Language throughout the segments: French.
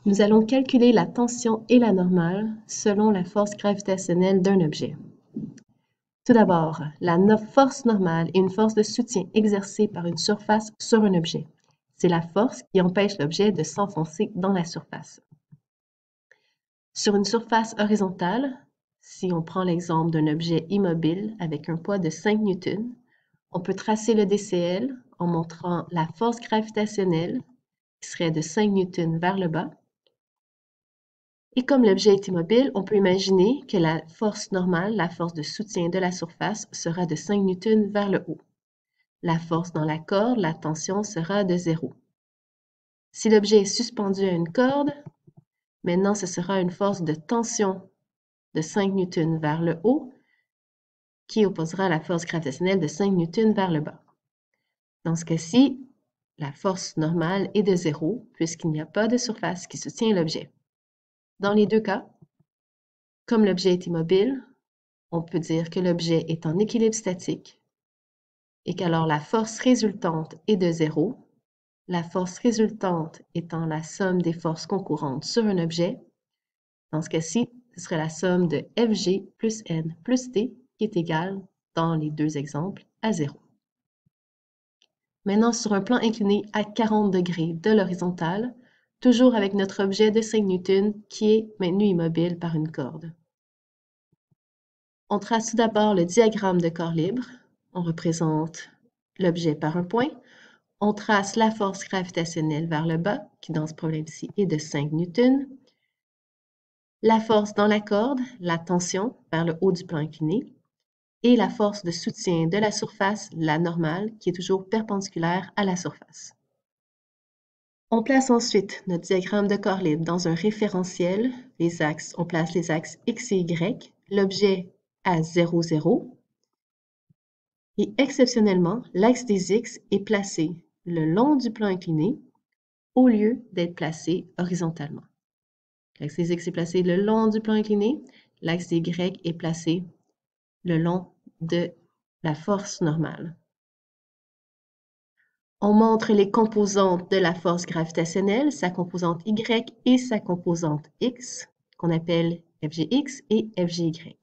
Nous allons calculer la tension et la normale selon la force gravitationnelle d'un objet. Tout d'abord, la force normale est une force de soutien exercée par une surface sur un objet. C'est la force qui empêche l'objet de s'enfoncer dans la surface. Sur une surface horizontale, si on prend l'exemple d'un objet immobile avec un poids de 5 newtons, on peut tracer le DCL en montrant la force gravitationnelle qui serait de 5 newtons vers le bas. Et comme l'objet est immobile, on peut imaginer que la force normale, la force de soutien de la surface, sera de 5 newtons vers le haut. La force dans la corde, la tension, sera de 0. Si l'objet est suspendu à une corde, maintenant ce sera une force de tension de 5 newtons vers le haut qui opposera la force gravitationnelle de 5 newtons vers le bas. Dans ce cas-ci, la force normale est de 0 puisqu'il n'y a pas de surface qui soutient l'objet. Dans les deux cas, comme l'objet est immobile, on peut dire que l'objet est en équilibre statique et qu'alors la force résultante est de 0, la force résultante étant la somme des forces concourantes sur un objet. Dans ce cas-ci, ce serait la somme de Fg plus N plus T qui est égale, dans les deux exemples, à 0. Maintenant, sur un plan incliné à 40 degrés de l'horizontale, toujours avec notre objet de 5 newtons qui est maintenu immobile par une corde. On trace tout d'abord le diagramme de corps libre. On représente l'objet par un point. On trace la force gravitationnelle vers le bas, qui dans ce problème-ci est de 5 newtons. La force dans la corde, la tension vers le haut du plan incliné. Et la force de soutien de la surface, la normale, qui est toujours perpendiculaire à la surface. On place ensuite notre diagramme de corps libre dans un référentiel. On place les axes X et Y, l'objet à 0, 0. Et exceptionnellement, l'axe des X est placé le long du plan incliné au lieu d'être placé horizontalement. L'axe des X est placé le long du plan incliné, l'axe des Y est placé le long de la force normale. On montre les composantes de la force gravitationnelle, sa composante Y et sa composante X, qu'on appelle Fgx et Fgy.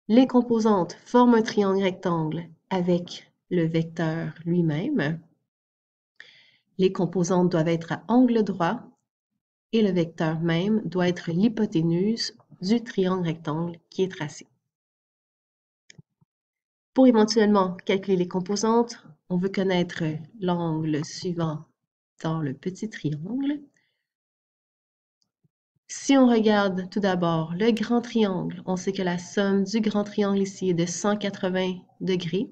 Les composantes forment un triangle rectangle avec le vecteur lui-même. Les composantes doivent être à angle droit et le vecteur même doit être l'hypoténuse du triangle rectangle qui est tracé. Pour éventuellement calculer les composantes, on veut connaître l'angle suivant dans le petit triangle. Si on regarde tout d'abord le grand triangle, on sait que la somme du grand triangle ici est de 180 degrés.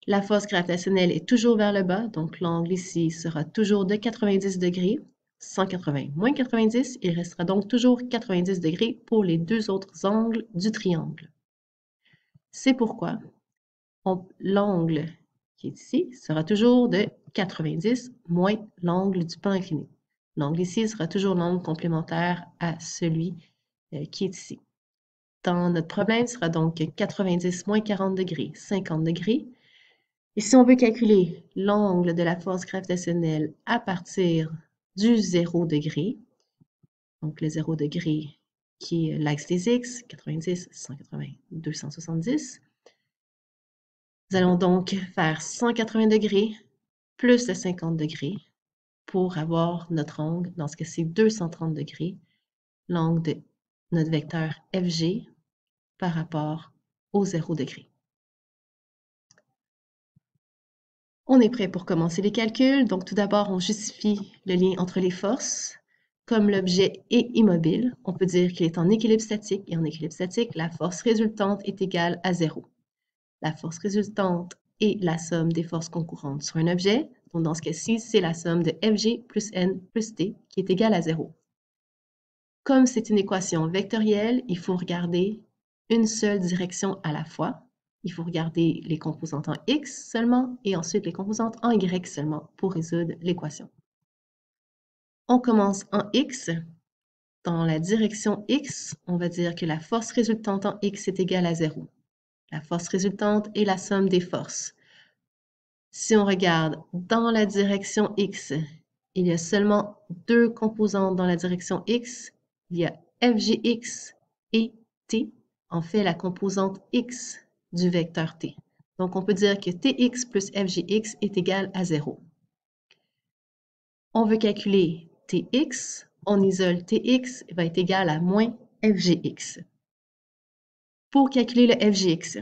La force gravitationnelle est toujours vers le bas, donc l'angle ici sera toujours de 90 degrés. 180 moins 90, il restera donc toujours 90 degrés pour les deux autres angles du triangle. C'est pourquoi l'angle qui est ici sera toujours de 90 moins l'angle du plan incliné. L'angle ici sera toujours l'angle complémentaire à celui qui est ici. Dans notre problème, ce sera donc 90 moins 40 degrés, 50 degrés. Et si on veut calculer l'angle de la force gravitationnelle à partir du 0 degré, donc le 0 degré qui est l'axe des X, 90, 180, 270, nous allons donc faire 180 degrés plus de 50 degrés pour avoir notre angle, dans ce cas-ci 230 degrés, l'angle de notre vecteur Fg par rapport au 0 degré. On est prêt pour commencer les calculs. Donc tout d'abord, on justifie le lien entre les forces. Comme l'objet est immobile, on peut dire qu'il est en équilibre statique. Et en équilibre statique, la force résultante est égale à 0. La force résultante est la somme des forces concourantes sur un objet. Donc dans ce cas-ci, c'est la somme de Fg plus N plus T qui est égale à 0. Comme c'est une équation vectorielle, il faut regarder une seule direction à la fois. Il faut regarder les composantes en X seulement et ensuite les composantes en Y seulement pour résoudre l'équation. On commence en X. Dans la direction X, on va dire que la force résultante en X est égale à 0. La force résultante est la somme des forces. Si on regarde dans la direction X, il y a seulement deux composantes dans la direction x. Il y a fgx et t, en fait la composante x du vecteur t. Donc, on peut dire que tx plus fgx est égal à 0. On veut calculer tx, on isole tx va être égal à moins fgx. Pour calculer le fgx,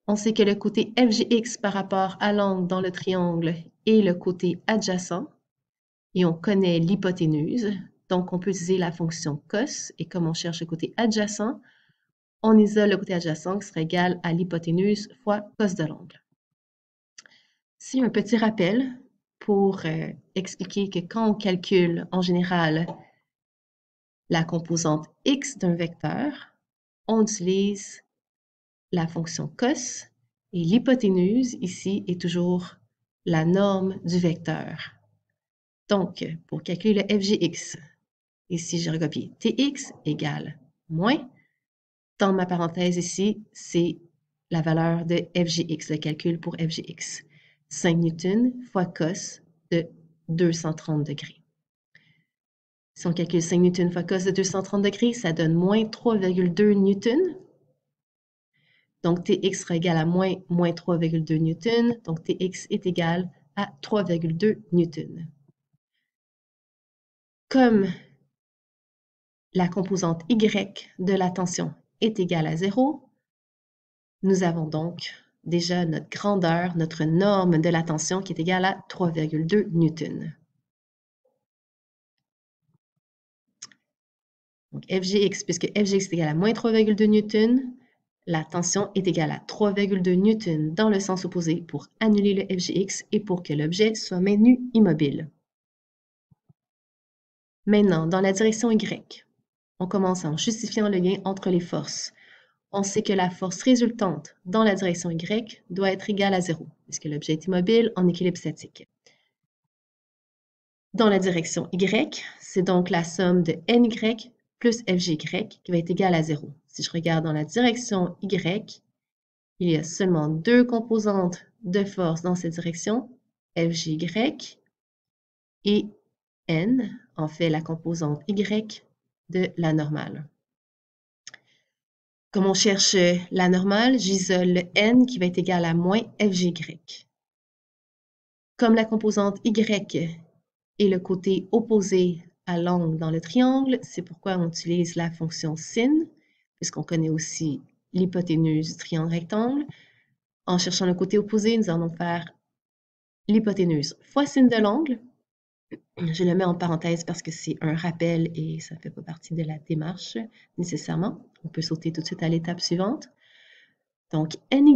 on sait que le côté fgx par rapport à l'angle dans le triangle est le côté adjacent et on connaît l'hypoténuse. Donc, on peut utiliser la fonction cos et comme on cherche le côté adjacent, on isole le côté adjacent qui sera égal à l'hypoténuse fois cos de l'angle. Ici, un petit rappel pour expliquer que quand on calcule en général la composante x d'un vecteur, on utilise la fonction cos et l'hypoténuse ici est toujours la norme du vecteur. Donc, pour calculer le fgx, ici je recopie tx égale moins, dans ma parenthèse ici, c'est la valeur de fgx, le calcul pour fgx. 5 newtons fois cos de 230 degrés. Si on calcule 5 newtons fois cos de 230 degrés, ça donne moins 3,2 newtons. Donc, Tx sera égal à moins 3,2 newtons. Donc, Tx est égal à 3,2 newtons. Comme la composante Y de la tension est égale à 0, nous avons donc déjà notre grandeur, notre norme de la tension qui est égale à 3,2 newtons. Donc, Fgx, puisque Fgx est égal à moins 3,2 newtons, la tension est égale à 3,2 newtons dans le sens opposé pour annuler le Fgx et pour que l'objet soit maintenu immobile. Maintenant, dans la direction Y, on commence en justifiant le lien entre les forces. On sait que la force résultante dans la direction Y doit être égale à 0, puisque l'objet est immobile en équilibre statique. Dans la direction Y, c'est donc la somme de NY plus FGY qui va être égale à 0. Si je regarde dans la direction Y, il y a seulement deux composantes de force dans cette direction, FGY et N, en fait la composante Y de la normale. Comme on cherche la normale, j'isole le N qui va être égal à moins FGY. Comme la composante Y est le côté opposé à l'angle dans le triangle, c'est pourquoi on utilise la fonction sin, puisqu'on connaît aussi l'hypoténuse du triangle rectangle. En cherchant le côté opposé, nous allons faire l'hypoténuse fois sin de l'angle. Je le mets en parenthèse parce que c'est un rappel et ça ne fait pas partie de la démarche nécessairement. On peut sauter tout de suite à l'étape suivante. Donc, NY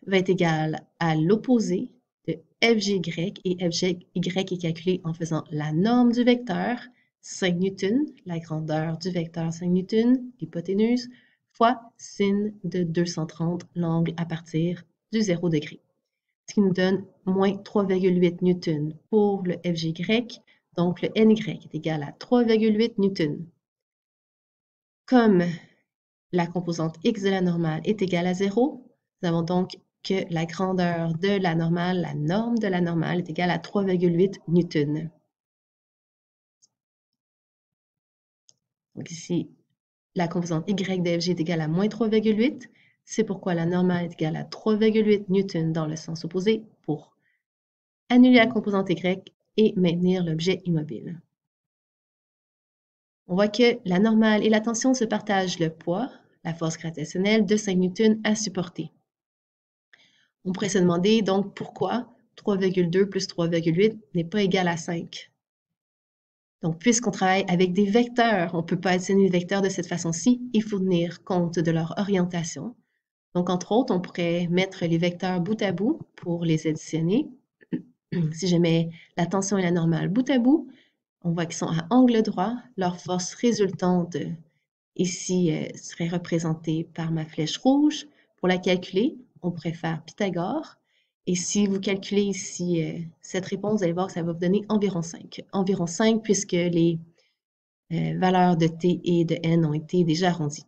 va être égal à l'opposé de FGY et FGY est calculé en faisant la norme du vecteur, 5 newtons, la grandeur du vecteur 5 newtons, l'hypoténuse, fois sin de 230, l'angle à partir du 0 degré. Ce qui nous donne moins 3,8 newtons pour le FGY, donc le NY est égal à 3,8 newtons. Comme la composante x de la normale est égale à 0, nous avons donc que la grandeur de la normale, la norme de la normale, est égale à 3,8 newtons. Donc ici, la composante y de fg est égale à moins 3,8. C'est pourquoi la normale est égale à 3,8 newtons dans le sens opposé pour annuler la composante y et maintenir l'objet immobile. On voit que la normale et la tension se partagent le poids, la force gravitationnelle de 5 newtons à supporter. On pourrait se demander donc pourquoi 3,2 plus 3,8 n'est pas égal à 5. Donc, puisqu'on travaille avec des vecteurs, on ne peut pas additionner les vecteurs de cette façon-ci, il faut tenir compte de leur orientation. Donc, entre autres, on pourrait mettre les vecteurs bout à bout pour les additionner. Si je mets la tension et la normale bout à bout, on voit qu'ils sont à angle droit. Leur force résultante ici serait représentée par ma flèche rouge. Pour la calculer, on pourrait faire Pythagore. Et si vous calculez ici cette réponse, vous allez voir que ça va vous donner environ 5. Environ 5 puisque les valeurs de T et de N ont été déjà arrondies.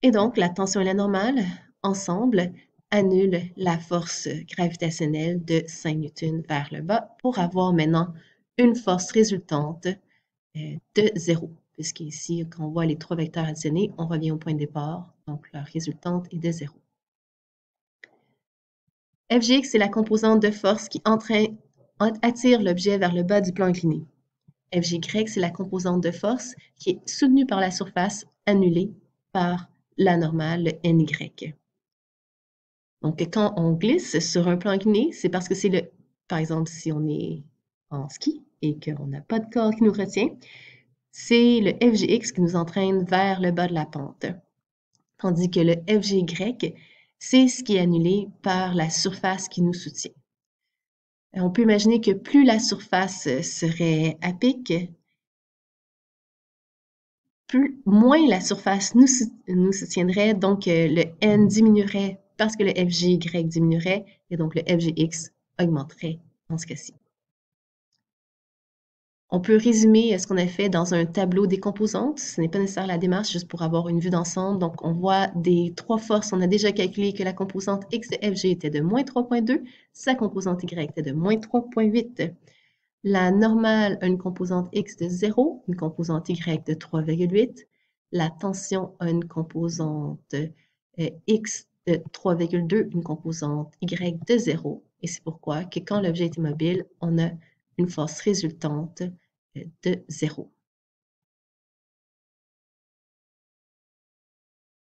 Et donc, la tension et la normale, ensemble, annule la force gravitationnelle de 5 newtons vers le bas pour avoir maintenant une force résultante de 0. Puisqu'ici, quand on voit les trois vecteurs additionnés, on revient au point de départ, donc leur résultante est de 0. Fgx, c'est la composante de force qui attire l'objet vers le bas du plan incliné. Fgy, c'est la composante de force qui est soutenue par la surface annulée par la normale, le ny. Donc, quand on glisse sur un plan incliné, c'est parce que c'est par exemple, si on est en ski et qu'on n'a pas de corps qui nous retient, c'est le Fgx qui nous entraîne vers le bas de la pente. Tandis que le Fgy, c'est ce qui est annulé par la surface qui nous soutient. On peut imaginer que plus la surface serait à pic, moins la surface nous soutiendrait, donc le n diminuerait parce que le Fgy diminuerait, et donc le Fgx augmenterait dans ce cas-ci. On peut résumer ce qu'on a fait dans un tableau des composantes. Ce n'est pas nécessaire la démarche, juste pour avoir une vue d'ensemble. Donc, on voit des trois forces. On a déjà calculé que la composante x de Fg était de moins 3,2, sa composante y était de moins 3,8. La normale a une composante x de 0, une composante y de 3,8. La tension a une composante x de 3,2, une composante y de 0. Et c'est pourquoi que quand l'objet est immobile, on a une force résultante de 0.